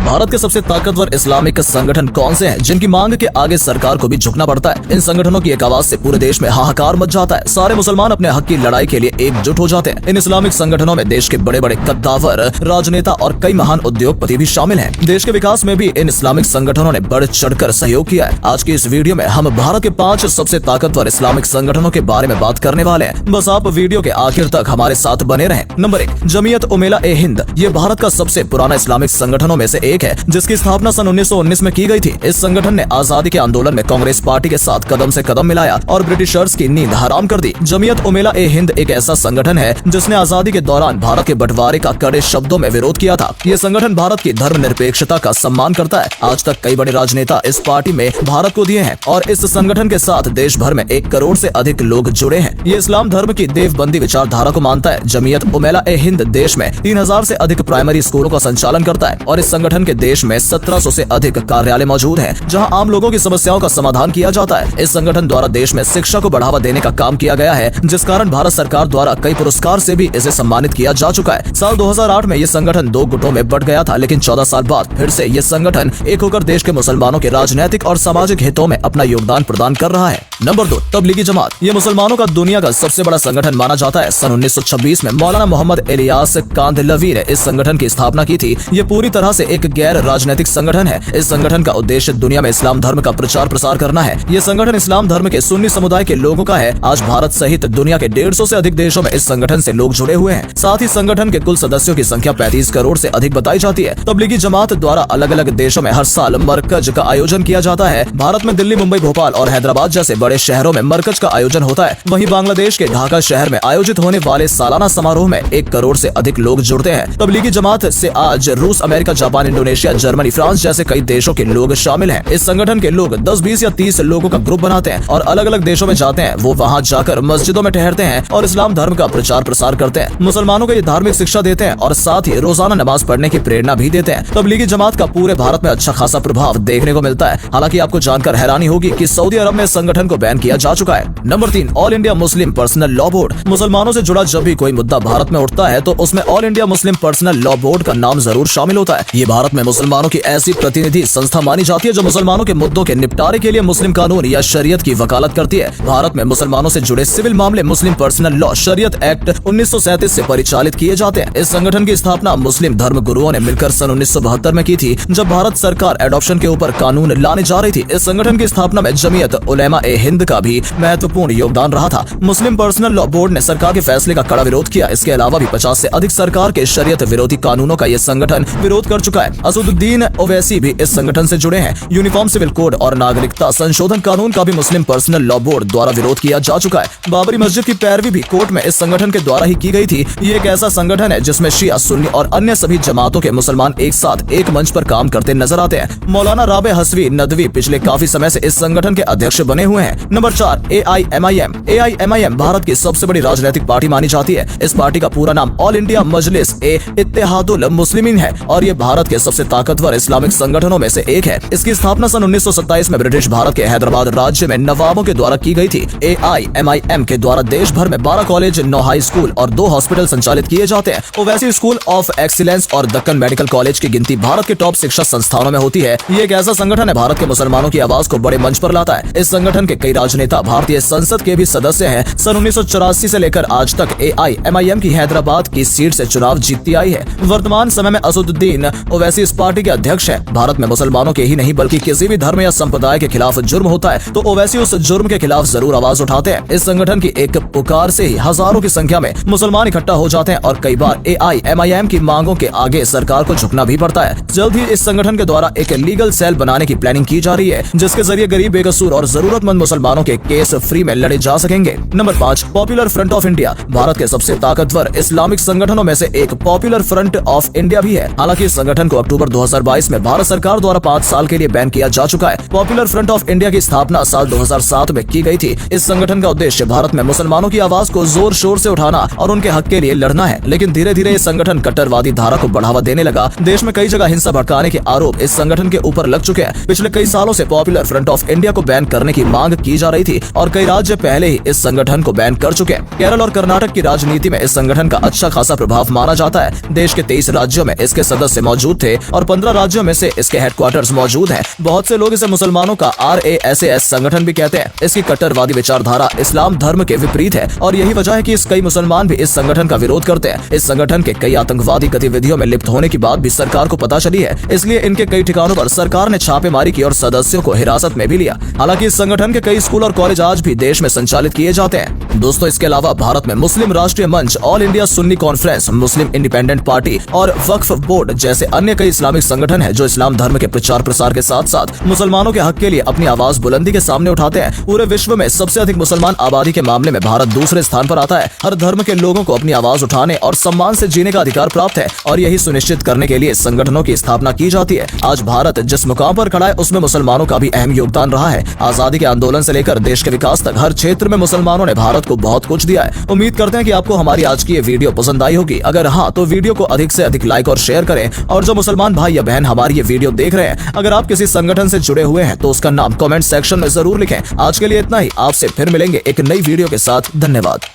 भारत के सबसे ताकतवर इस्लामिक संगठन कौन से हैं जिनकी मांग के आगे सरकार को भी झुकना पड़ता है। इन संगठनों की एक आवाज से पूरे देश में हाहाकार मच जाता है। सारे मुसलमान अपने हक की लड़ाई के लिए एकजुट हो जाते हैं। इन इस्लामिक संगठनों में देश के बड़े बड़े कद्दावर, राजनेता और कई महान उद्योगपति भी शामिल हैं। देश के विकास में भी इन इस्लामिक संगठनों ने बढ़ चढ़कर सहयोग किया है। आज की इस वीडियो में हम भारत के 5 सबसे ताकतवर इस्लामिक संगठनों के बारे में बात करने वाले हैं। बस आप वीडियो के आखिर तक हमारे साथ बने रहें। नंबर 1, जमीयत उलेमा ए हिंद। ये भारत का सबसे पुराना इस्लामिक संगठनों में से एक है, जिसकी स्थापना सन 1919 में की गई थी। इस संगठन ने आजादी के आंदोलन में कांग्रेस पार्टी के साथ कदम से कदम मिलाया और ब्रिटिशर्स की नींद हराम कर दी। जमीयत उलेमा ए हिंद एक ऐसा संगठन है जिसने आजादी के दौरान भारत के बंटवारे का कड़े शब्दों में विरोध किया था। ये संगठन भारत की धर्मनिरपेक्षता का सम्मान करता है। आज तक कई बड़े राजनेता इस पार्टी में भारत को दिए हैं और इस संगठन के साथ देश भर में 1 करोड़ से अधिक लोग जुड़े हैं। ये इस्लाम धर्म की देवबंदी विचारधारा को मानता है। जमीयत उलेमा ए हिंद देश में 3000 से अधिक प्राइमरी स्कूलों का संचालन करता है और इस संगठन के देश में 1700 से अधिक कार्यालय मौजूद हैं, जहां आम लोगों की समस्याओं का समाधान किया जाता है। इस संगठन द्वारा देश में शिक्षा को बढ़ावा देने का काम किया गया है, जिस कारण भारत सरकार द्वारा कई पुरस्कार से भी इसे सम्मानित किया जा चुका है। साल 2008 में ये संगठन 2 गुटों में बंट गया था, लेकिन 14 साल बाद फिर से ये संगठन एक होकर देश के मुसलमानों के राजनीतिक और सामाजिक हितों में अपना योगदान प्रदान कर रहा है। नंबर 2, तबलीगी जमात। ये मुसलमानों का दुनिया का सबसे बड़ा संगठन माना जाता है। सन 1926 में मौलाना मोहम्मद इलियास कांदलवी ने इस संगठन की स्थापना की थी। ये पूरी तरह से एक गैर राजनीतिक संगठन है। इस संगठन का उद्देश्य दुनिया में इस्लाम धर्म का प्रचार प्रसार करना है। ये संगठन इस्लाम धर्म के सुन्नी समुदाय के लोगों का है। आज भारत सहित दुनिया के 150 से अधिक देशों में इस संगठन से लोग जुड़े हुए हैं। साथ ही संगठन के कुल सदस्यों की संख्या 35 करोड़ से अधिक बताई जाती है। तबलीगी जमात द्वारा अलग अलग देशों में हर साल मरकज का आयोजन किया जाता है। भारत में दिल्ली, मुंबई, भोपाल और हैदराबाद जैसे बड़े शहरों में मरकज का आयोजन होता है। वहीं बांग्लादेश के ढाका शहर में आयोजित होने वाले सालाना समारोह में 1 करोड़ से अधिक लोग जुड़ते हैं। तबलीगी जमात से आज रूस, America, Japan, Indonesia, Germany, France जैसे कई देशों के लोग शामिल हैं। इस संगठन के लोग 10, 20 या 30 लोगों का ग्रुप बनाते हैं और अलग अलग देशों में जाते हैं। वो वहाँ जाकर मस्जिदों में ठहरते हैं और इस्लाम धर्म का प्रचार प्रसार करते हैं। मुसलमानों को ये धार्मिक शिक्षा देते हैं और साथ ही रोजाना नमाज पढ़ने की प्रेरणा भी देते हैं। तबलीगी जमात का पूरे भारत में अच्छा खासा प्रभाव देखने को मिलता है। हालांकि आपको जानकर हैरानी होगी कि सऊदी अरब में इस संगठन को बैन किया जा चुका है। Number 3, all India Muslim personal law board. मुसलमानों से जुड़ा जब भी कोई मुद्दा भारत में उठता है तो उसमें all India Muslim personal law board का नाम जरूर शामिल होता है। ये भारत में मुसलमानों की ऐसी प्रतिनिधि संस्था मानी जाती है जो मुसलमानों के मुद्दों के निपटारे के लिए मुस्लिम कानून या शरीयत की वकालत करती है। भारत में मुसलमानों से जुड़े सिविल मामले मुस्लिम पर्सनल लॉ शरीयत एक्ट 1937 से परिचालित किए जाते हैं। इस संगठन की स्थापना मुस्लिम धर्म गुरुओं ने मिलकर सन 1972 में की थी, जब भारत सरकार एडॉप्शन के ऊपर कानून लाने जा रही थी। इस संगठन की स्थापना में जमीयत उलेमा ए हिंद का भी महत्वपूर्ण योगदान रहा था। मुस्लिम पर्सनल लॉ बोर्ड ने सरकार के फैसले का कड़ा विरोध किया। इसके अलावा भी 50 से अधिक सरकार के शरीयत विरोधी कानूनों का यह संगठन विरोध कर चुका है। असदुद्दीन ओवैसी भी इस संगठन से जुड़े हैं। यूनिफॉर्म सिविल कोड और नागरिकता संशोधन कानून का भी मुस्लिम पर्सनल लॉ बोर्ड द्वारा विरोध किया जा चुका है। बाबरी मस्जिद की पैरवी भी कोर्ट में इस संगठन के द्वारा ही की गई थी। ये एक ऐसा संगठन है जिसमें शिया, सुन्नी और अन्य सभी जमातों के मुसलमान एक साथ एक मंच पर काम करते नजर आते हैं। मौलाना राबे हसवी नदवी पिछले काफी समय से इस संगठन के अध्यक्ष बने हुए हैं। Number 4, AIMIM। AIMIM भारत की सबसे बड़ी राजनीतिक पार्टी मानी जाती है। इस पार्टी का पूरा नाम ऑल इंडिया मजलिस ए इत्तेहादुल मुस्लिमीन है और ये भारत के सबसे ताकतवर इस्लामिक संगठनों में से एक है। इसकी स्थापना सन 1927 में ब्रिटिश भारत के हैदराबाद राज्य में नवाबों के द्वारा की गई थी। AIMIM के द्वारा देश भर में 12 कॉलेज, 9 हाई स्कूल और 2 हॉस्पिटल संचालित किए जाते हैं। ओवैसी स्कूल ऑफ एक्सीलेंस और दक्कन मेडिकल कॉलेज की गिनती भारत के टॉप शिक्षा संस्थानों में होती है। ये एक ऐसा संगठन है भारत के मुसलमानों की आवाज को बड़े मंच पर लाता है। इस संगठन के कई राजनेता भारतीय संसद के भी सदस्य हैं। सन 1984 से लेकर आज तक AIMIM की हैदराबाद की सीट से चुनाव जीतती आई है। वर्तमान समय में असदुद्दीन ओवैसी इस पार्टी के अध्यक्ष हैं। भारत में मुसलमानों के ही नहीं बल्कि किसी भी धर्म या संप्रदाय के खिलाफ जुर्म होता है तो ओवैसी उस जुर्म के खिलाफ जरूर आवाज उठाते हैं। इस संगठन की एक पुकार से ही हजारों की संख्या में मुसलमान इकट्ठा हो जाते हैं और कई बार AIMIM की मांगों के आगे सरकार को झुकना भी पड़ता है। जल्द ही इस संगठन के द्वारा एक लीगल सेल बनाने की प्लानिंग की जा रही है, जिसके जरिए गरीब, बेकसूर और जरूरतमंद मुसलमानों के केस फ्री में लड़े जा सकेंगे। Number 5, popular front of India. Bharat के सबसे ताकतवर इस्लामिक संगठनों में से एक पॉपुलर फ्रंट ऑफ इंडिया भी है। हालांकि इस संगठन को अक्टूबर 2022 में भारत सरकार द्वारा 5 साल के लिए बैन किया जा चुका है। पॉपुलर फ्रंट ऑफ इंडिया की स्थापना साल 2007 में की गई थी। इस संगठन का उद्देश्य भारत में मुसलमानों की आवाज को जोर शोर से उठाना और उनके हक के लिए लड़ना है। लेकिन धीरे धीरे ये संगठन कट्टरवादी धारा को बढ़ावा देने लगा। देश में कई जगह हिंसा भड़काने के आरोप इस संगठन के ऊपर लग चुके हैं। पिछले कई सालों से पॉपुलर फ्रंट ऑफ इंडिया को बैन करने की मांग की जा रही थी और कई राज्य पहले ही इस संगठन को बैन कर चुके हैं। केरल और कर्नाटक की राजनीति में इस संगठन का अच्छा खासा प्रभाव माना जाता है। देश के 23 राज्यों में इसके सदस्य मौजूद थे। के और 15 राज्यों में से इसके हेडक्वार्टर्स मौजूद हैं। बहुत से लोग इसे मुसलमानों का RASAS संगठन भी कहते हैं। इसकी कट्टरवादी विचारधारा इस्लाम धर्म के विपरीत है और यही वजह है कि कई मुसलमान भी इस संगठन का विरोध करते हैं। इस संगठन के कई आतंकवादी गतिविधियों में लिप्त होने की बात भी सरकार को पता चली है, इसलिए इनके कई ठिकानों पर सरकार ने छापेमारी की और सदस्यों को हिरासत में भी लिया। हालांकि इस संगठन के कई स्कूल और कॉलेज आज भी देश में संचालित किए जाते हैं। दोस्तों, इसके अलावा भारत में मुस्लिम राष्ट्रीय मंच, ऑल इंडिया सुन्नी कॉन्फ्रेंस, मुस्लिम इंडिपेंडेंट पार्टी और वक्फ बोर्ड जैसे अन्य कई इस्लामिक संगठन हैं जो इस्लाम धर्म के प्रचार प्रसार के साथ साथ मुसलमानों के हक के लिए अपनी आवाज बुलंदी के सामने उठाते हैं। पूरे विश्व में सबसे अधिक मुसलमान आबादी के मामले में भारत दूसरे स्थान पर आता है। हर धर्म के लोगों को अपनी आवाज उठाने और सम्मान से जीने का अधिकार प्राप्त है और यही सुनिश्चित करने के लिए संगठनों की स्थापना की जाती है। आज भारत जिस मुकाम पर खड़ा है उसमें मुसलमानों का भी अहम योगदान रहा है। आजादी के आंदोलन से लेकर देश के विकास तक हर क्षेत्र में मुसलमानों ने भारत को बहुत कुछ दिया है। उम्मीद करते हैं कि आपको हमारी आज की ये वीडियो पसंद आई होगी। अगर हाँ, तो वीडियो को अधिक से अधिक लाइक और शेयर करें और जो मुसलमान भाई या बहन हमारी ये वीडियो देख रहे हैं, अगर आप किसी संगठन से जुड़े हुए हैं तो उसका नाम कमेंट सेक्शन में जरूर लिखें। आज के लिए इतना ही। आपसे फिर मिलेंगे एक नई वीडियो के साथ। धन्यवाद।